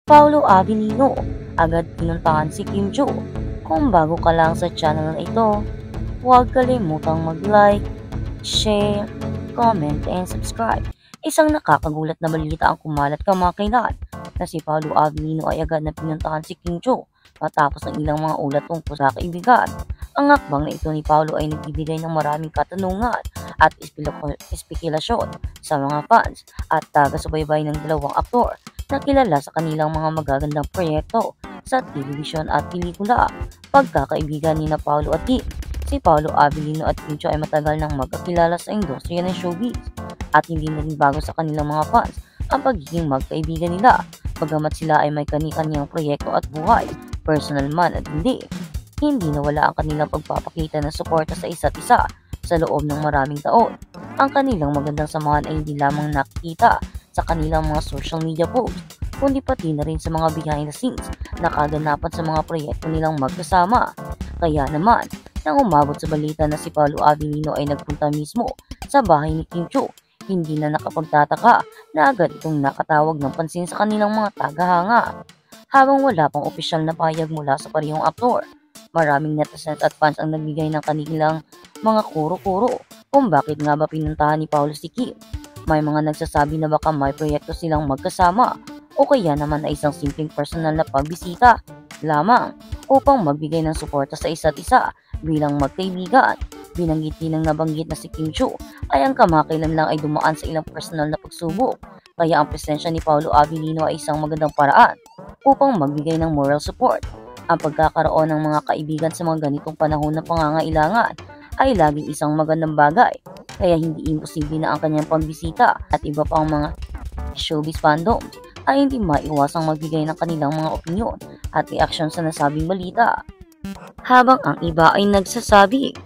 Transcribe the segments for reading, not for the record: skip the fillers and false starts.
Paolo Avellino, agad pinuntahan si Kim Joo. Kung bago ka lang sa channel na ito, huwag kalimutang mag-like, share, comment, and subscribe. Isang nakakagulat na balita ang kumalat kamakailan na si Paolo Avellino ay agad na pinuntahan si Kim Joo matapos ng ilang mga ulat tungkol sa kaibigan. Ang hakbang na ito ni Paolo ay nagbibigay ng maraming katanungan at espekulasyon sa mga fans at taga-subaybay ng dalawang aktor na kilala sa kanilang mga magagandang proyekto sa telebisyon at pelikula. Pagkakaibigan ni na Paolo at Kim. Si Paolo Avellino at Kim Joo ay matagal nang magkakilala sa industriya ng showbiz at hindi na rin bago sa kanilang mga fans ang pagiging magkaibigan nila. Bagamat sila ay may kani-kanyang proyekto at buhay, personal man at hindi nawala ang kanilang pagpapakita ng suporta sa isa't isa sa loob ng maraming taon. Ang kanilang magandang samahan ay hindi lamang nakikita sa kanilang mga social media posts, kundi pati na rin sa mga behind the scenes na kaganapan sa mga proyekto nilang magkasama. Kaya naman, nang umabot sa balita na si Paolo Avellino ay nagpunta mismo sa bahay ni Kim Joo, hindi na nakapagtataka na agad itong nakatawag ng pansin sa kanilang mga tagahanga. Habang wala pang opisyal na payag mula sa parehong aktor, maraming netizens at fans ang nagbigay ng kanilang mga kuro-kuro kung bakit nga ba pinuntahan ni Paolo si Kim. May mga nagsasabi na baka may proyekto silang magkasama o kaya naman ay isang simpleng personal na pagbisita lamang upang magbigay ng suporta sa isa't isa bilang magkaibigan. Binanggit din ng nabanggit na si Kim Joo ay ang kamakailan lang ay dumaan sa ilang personal na pagsubok, kaya ang presensya ni Paolo Avellino ay isang magandang paraan upang magbigay ng moral support. Ang pagkakaroon ng mga kaibigan sa mga ganitong panahon na pangangailangan ay laging isang magandang bagay, kaya hindi imposible na ang kanyang pambisita at iba pang mga showbiz fandom ay hindi maiwasang magbigay ng kanilang mga opinyon at reaksyon sa nasabing balita. Habang ang iba ay nagsasabi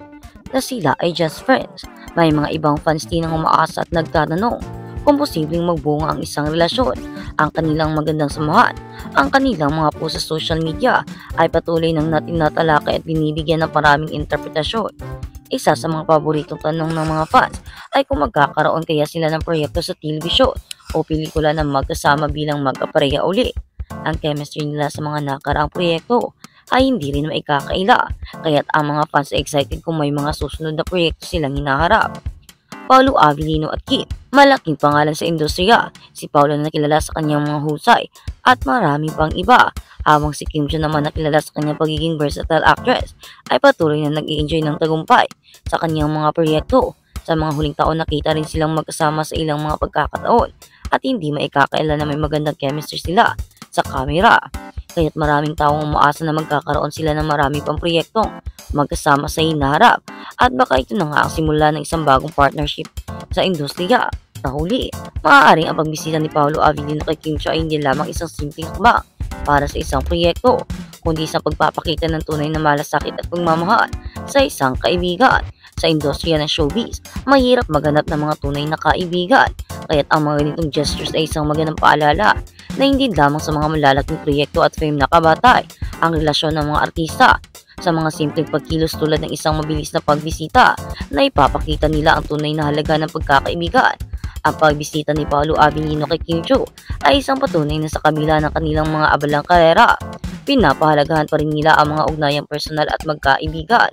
na sila ay just friends, may mga ibang fans din ang umaasa at nagtatanong kung posibleng magbunga ang isang relasyon. Ang kanilang magandang samahan, ang kanilang mga post sa social media ay patuloy ng tinatalakay at binibigyan ng maraming interpretasyon. Isa sa mga paboritong tanong ng mga fans ay kung magkakaroon kaya sila ng proyekto sa telebisyon o pelikula na magkasama bilang magkapareha uli. Ang chemistry nila sa mga nakaraang proyekto ay hindi rin maikakaila, kaya't ang mga fans ay excited kung may mga susunod na proyekto silang hinaharap. Paolo Avellino at Kim, malaking pangalan sa industriya. Si Paolo na nakilala sa kanyang mga husay at marami pang iba, habang si Kim Joo naman nakilala sa kanyang pagiging versatile actress ay patuloy na nag-i-enjoy ng tagumpay sa kanyang mga proyekto. Sa mga huling taon nakita rin silang magkasama sa ilang mga pagkakataon at hindi maikakaila na may magandang chemistry sila sa camera. Kaya't maraming taong umaasa na magkakaroon sila ng marami pang proyektong magkasama sa hinaharap at baka ito na nga ang simula ng isang bagong partnership sa industriya. Sa huli, maaaring ang pagbisita ni Paolo Avellino kay Kim Joo ay hindi lamang isang simpleng hakbang para sa isang proyekto, kundi isang pagpapakita ng tunay na malasakit at pagmamahal sa isang kaibigan. Sa industriya ng showbiz, mahirap maghanap ng mga tunay na kaibigan, kaya't ang mga ganitong gestures ay isang magandang paalala na hindi lamang sa mga malalaking proyekto at fame na kabatay ang relasyon ng mga artista. Sa mga simpleng pagkilos tulad ng isang mabilis na pagbisita na ipapakita nila ang tunay na halaga ng pagkakaibigan. Ang pagbisita ni Paolo Avellino kay Kim Joo ay isang patunay na sa kabila ng kanilang mga abalang karera, pinapahalagahan pa rin nila ang mga ugnayang personal at magkaibigan.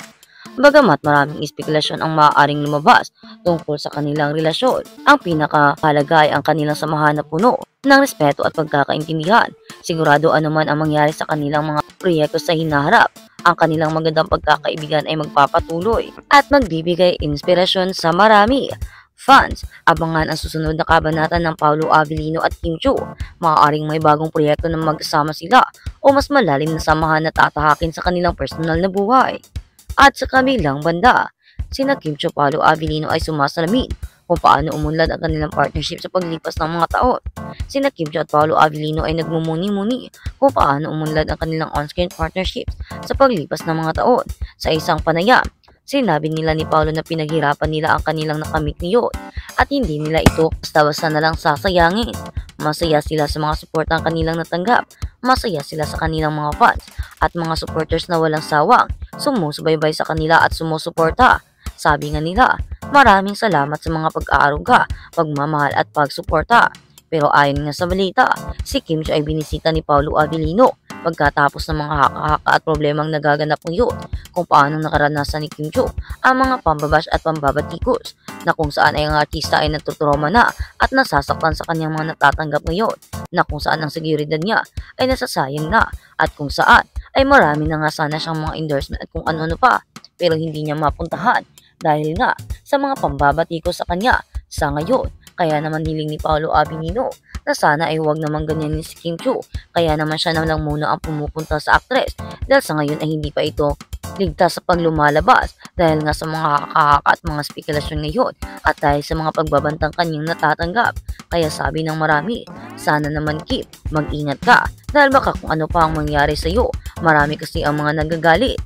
Bagamat maraming espekulasyon ang maaaring lumabas tungkol sa kanilang relasyon, ang pinakahalaga ay ang kanilang samahan na puno ng respeto at pagkakaintindihan. Sigurado anuman ang mangyari sa kanilang mga proyekto sa hinaharap, ang kanilang magandang pagkakaibigan ay magpapatuloy at magbibigay inspirasyon sa marami. Fans, abangan ang susunod na kabanata ng Paolo Avellino at Kim Joo. Maaaring may bagong proyekto na magkasama sila o mas malalim na samahan na tatahakin sa kanilang personal na buhay. At sa kabilang banda, sina Kim Joo Paolo Avellino ay sumasalamin kung paano umunlad ang kanilang partnership sa paglipas ng mga taon. Sina Kim Joo at Paolo Avellino ay nagmumuni-muni kung paano umunlad ang kanilang on-screen partnerships sa paglipas ng mga taon. Sa isang panayam, sinabi nila ni Paolo na pinaghirapan nila ang kanilang nakamit niyon at hindi nila ito basta-basta na lang sasayangin. Masaya sila sa mga suportang kanilang natanggap, masaya sila sa kanilang mga fans at mga supporters na walang sawang sumusubaybay sa kanila at sumusuporta. Sabi nga nila, maraming salamat sa mga pag-aaruga, pagmamahal at pagsuporta. Pero ayon nga sa balita, si Kim Chiu ay binisita ni Paolo Avellino pagkatapos ng mga haka-haka at problemang nagaganap ngayon kung paano nakaranasan ni Kim Chiu ang mga pambabash at pambabatikos na kung saan ay ang artista ay natutroma na at nasasaktan sa kanyang mga natatanggap ngayon na kung saan ang seguridad niya ay nasasayang na at kung saan ay marami na nga sana siyang mga endorsement at kung ano-ano pa pero hindi niya mapuntahan dahil nga sa mga pambabatikos sa kanya sa ngayon. Kaya naman hiling ni Paolo Avellino na sana ay huwag naman ganyan ni si Kim Chiu. Kaya naman siya na lang muna ang pumupunta sa actress dahil sa ngayon ay hindi pa ito ligtas sa paglumalabas dahil nga sa mga haka-haka at mga spekulasyon ngayon at dahil sa mga pagbabantang kanyang natatanggap. Kaya sabi ng marami, sana naman Kim, mag-ingat ka dahil baka kung ano pa ang mangyari sa iyo. Marami kasi ang mga nagagalit.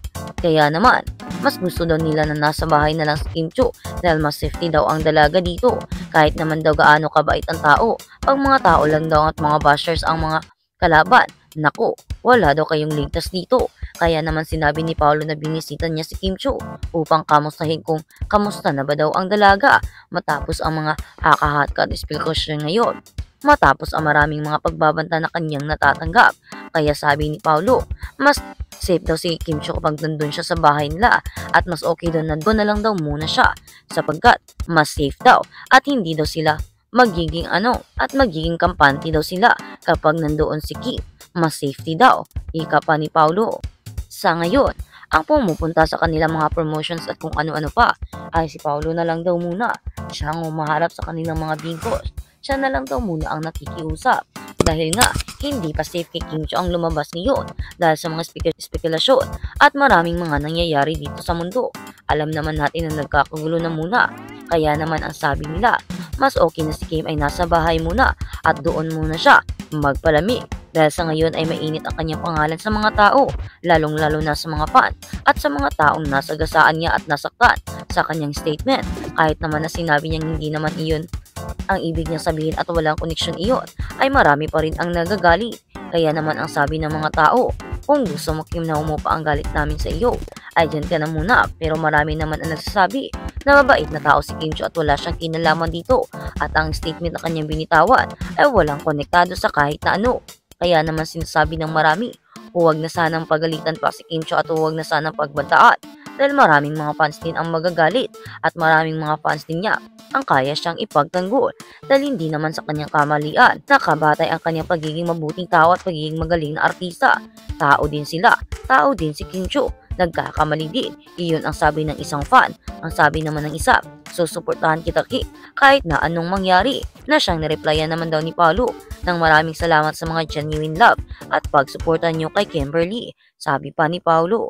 Kaya naman, mas gusto daw nila na nasa bahay na lang si Kim Chiu dahil mas safety daw ang dalaga dito. Kahit naman daw gaano kabait ang tao, pag mga tao lang daw at mga bashers ang mga kalaban, naku, wala daw kayong ligtas dito. Kaya naman sinabi ni Paolo na binisita niya si Kim Chiu upang kamustahin kung kamusta na ba daw ang dalaga matapos ang mga hakahat at spekulasyon ngayon. Matapos ang maraming mga pagbabanta na kanyang natatanggap. Kaya sabi ni Paolo, mas safe daw si Kim Chiu kapag nandun siya sa bahay nila at mas okay daw na doon na lang daw muna siya sapagkat mas safe daw at hindi daw sila magiging at magiging kampante daw sila kapag nandoon si Kim. Mas safety daw, ika pa ni Paolo. Sa ngayon, ang pumupunta sa kanilang mga promotions at kung ano-ano pa ay si Paolo na lang daw muna. Siya ang umaharap sa kanilang mga bingkos. Siya na lang daw muna ang nakikiusap. Dahil nga, hindi pa safe kay Kim Chiu ang lumabas ngayon dahil sa mga spekulasyon at maraming mga nangyayari dito sa mundo. Alam naman natin na nagkakagulo na muna. Kaya naman ang sabi nila, mas okay na si Kim ay nasa bahay muna at doon muna siya magpalamig. Dahil sa ngayon ay mainit ang kanyang pangalan sa mga tao, lalong-lalo na sa mga fan at sa mga taong nasagasaan niya at nasaktan sa kanyang statement. Kahit naman na sinabi niyang hindi naman iyon ang ibig niya sabihin at walang koneksyon iyon, ay marami pa rin ang nagagalit. Kaya naman ang sabi ng mga tao, kung gusto mo Kim na umupa ang galit namin sa iyo, ay dyan ka na muna. Pero marami naman ang nagsasabi na mabait na tao si Kim Chiu at wala siyang kinalaman dito at ang statement na kanyang binitawan ay walang konektado sa kahit na ano. Kaya naman sinasabi ng marami, huwag na sanang pagalitan pa si Kim Chiu at huwag na sanang pagbantaan dahil maraming mga fans din ang magagalit at maraming mga fans din niya ang kaya siyang ipagtanggol dahil hindi naman sa kanyang kamalian. Nakabatay ang kanyang pagiging mabuting tao at pagiging magaling na artista. Tao din sila, tao din si Kim Chiu. Nagkakamali din, iyon ang sabi ng isang fan. Ang sabi naman ng isa, susuportahan kita Kim kahit na anong mangyari, na siyang nireplyan naman daw ni Paolo ng maraming salamat sa mga genuine love at pagsuporta niyo kay Kimberly, sabi pa ni Paolo.